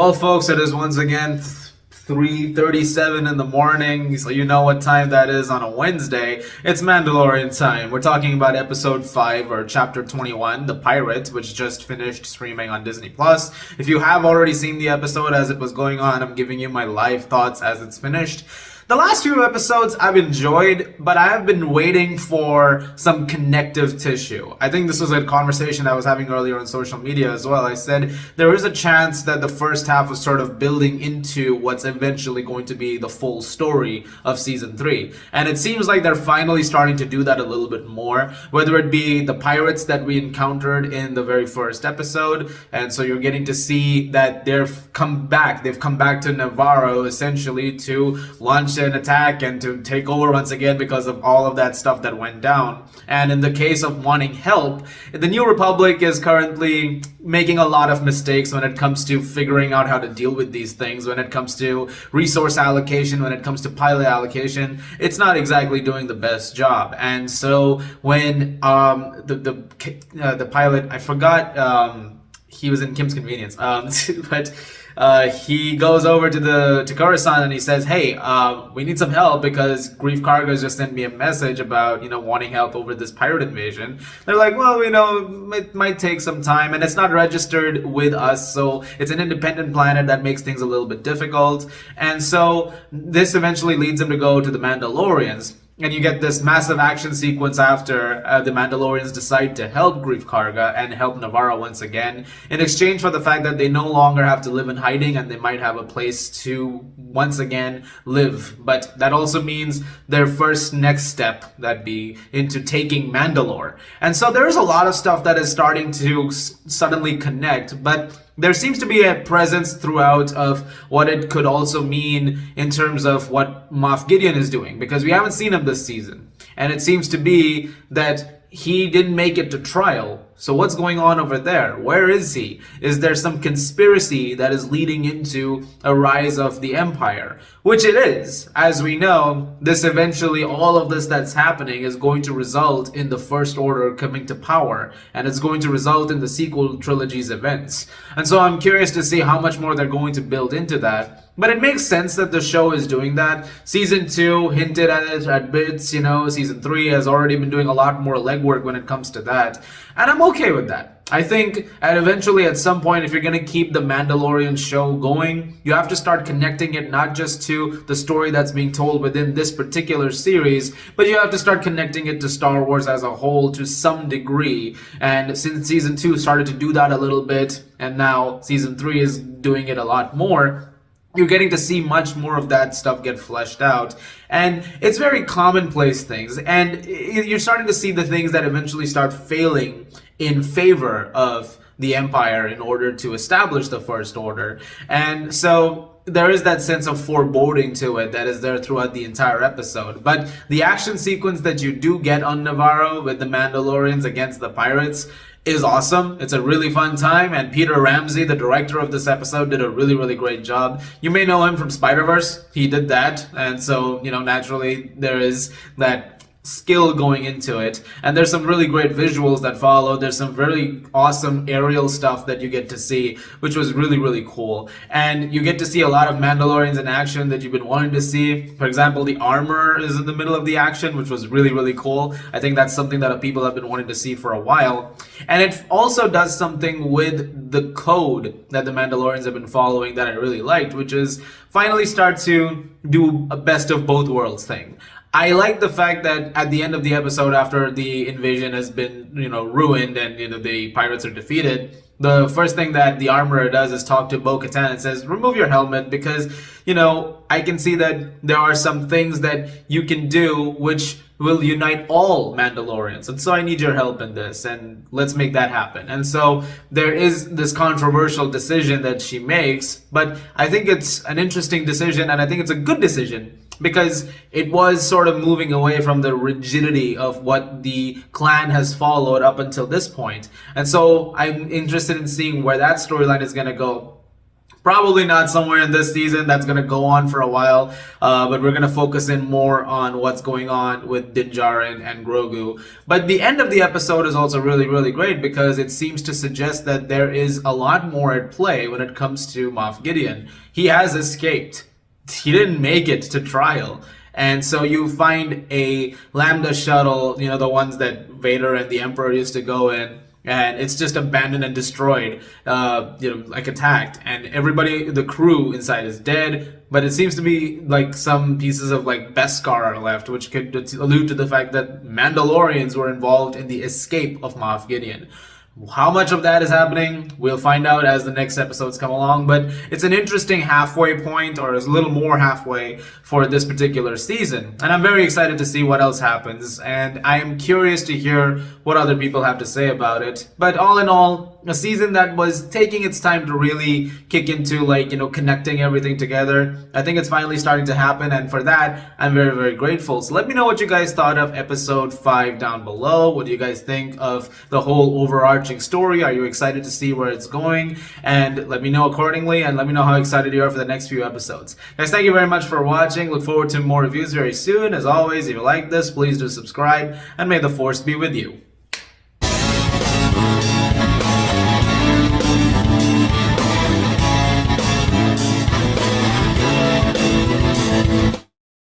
Well, folks, it is once again 3:37 in the morning, so you know what time that is on a Wednesday. It's Mandalorian time. We're talking about episode 5 or chapter 21, The Pirates, which just finished streaming on Disney Plus. If you have already seen the episode as it was going on, I'm giving you my live thoughts as it's finished. The last few episodes I've enjoyed, but I have been waiting for some connective tissue. I think this was a conversation I was having earlier on social media as well. I said there is a chance that the first half was sort of building into what's eventually going to be the full story of season 3. And it seems like they're finally starting to do that a little bit more, whether it be the pirates that we encountered in the very first episode. And so you're getting to see that they've come back. They've come back to Navarro essentially to launch an attack and to take over once again because of all of that stuff that went down. And in the case of wanting help, the New Republic is currently making a lot of mistakes when it comes to figuring out how to deal with these things, when it comes to resource allocation, when it comes to pilot allocation. It's not exactly doing the best job. And so when the pilot, I forgot, he was in Kim's Convenience, but he goes over to Coruscant and he says, "Hey, we need some help because Grief Cargo just sent me a message about wanting help over this pirate invasion." They're like, "Well, it might take some time, and it's not registered with us, so it's an independent planet that makes things a little bit difficult." And so this eventually leads him to go to the Mandalorians. And you get this massive action sequence after the Mandalorians decide to help Grief Karga and help Navarro once again, in exchange for the fact that they no longer have to live in hiding and they might have a place to once again live. But that also means their first next step, that be into taking Mandalore. And so there's a lot of stuff that is starting to suddenly connect, but there seems to be a presence throughout of what it could also mean in terms of what Moff Gideon is doing, because we haven't seen him this season. And it seems to be that he didn't make it to trial. So what's going on over there? Where is he? Is there some conspiracy that is leading into a rise of the Empire? Which it is. As we know, this eventually, all of this that's happening is going to result in the First Order coming to power. And it's going to result in the sequel trilogy's events. And so I'm curious to see how much more they're going to build into that. But it makes sense that the show is doing that. Season 2 hinted at it at bits, Season 3 has already been doing a lot more legwork when it comes to that. And I'm okay with that. I think eventually at some point, if you're going to keep the Mandalorian show going, you have to start connecting it not just to the story that's being told within this particular series, but you have to start connecting it to Star Wars as a whole to some degree. And since Season 2 started to do that a little bit, and now Season 3 is doing it a lot more, you're getting to see much more of that stuff get fleshed out. And it's very commonplace things. And you're starting to see the things that eventually start failing in favor of the Empire in order to establish the First Order. And so there is that sense of foreboding to it that is there throughout the entire episode. But the action sequence that you do get on Navarro with the Mandalorians against the pirates is awesome. It's a really fun time, and Peter Ramsey, the director of this episode, did a really, really great job. You may know him from Spider-Verse. He did that, and so, naturally, there is that skill going into it, and there's some really great visuals that follow. There's some very awesome aerial stuff that you get to see, which was really, really cool. And you get to see a lot of Mandalorians in action that you've been wanting to see. For example, the armor is in the middle of the action, which was really, really cool. I think that's something that people have been wanting to see for a while. And it also does something with the code that the Mandalorians have been following that I really liked, which is finally start to do a best of both worlds thing. I like the fact that at the end of the episode, after the invasion has been, ruined and, the pirates are defeated, the first thing that the armorer does is talk to Bo-Katan and says, "Remove your helmet because, I can see that there are some things that you can do which will unite all Mandalorians. And so I need your help in this, and let's make that happen." And so there is this controversial decision that she makes, but I think it's an interesting decision, and I think it's a good decision, because it was sort of moving away from the rigidity of what the clan has followed up until this point. And so I'm interested in seeing where that storyline is going to go. Probably not somewhere in this season. That's going to go on for a while. But we're going to focus in more on what's going on with Din Djarin and Grogu. But the end of the episode is also really, really great because it seems to suggest that there is a lot more at play when it comes to Moff Gideon. He has escaped. He didn't make it to trial. And so you find a Lambda shuttle, the ones that Vader and the Emperor used to go in, and it's just abandoned and destroyed, like attacked, and everybody, the crew inside is dead, but it seems to be like some pieces of like Beskar are left, which could allude to the fact that Mandalorians were involved in the escape of Moff Gideon. How much of that is happening, we'll find out as the next episodes come along, but it's an interesting halfway point, or a little more halfway, for this particular season. And I'm very excited to see what else happens, and I'm curious to hear what other people have to say about it. But all in all, a season that was taking its time to really kick into, connecting everything together. I think it's finally starting to happen, and for that, I'm very, very grateful. So let me know what you guys thought of episode 5 down below. What do you guys think of the whole overarching story? Are you excited to see where it's going? And let me know accordingly, and let me know how excited you are for the next few episodes. Guys, thank you very much for watching. Look forward to more reviews very soon. As always, if you like this, please do subscribe, and may the Force be with you.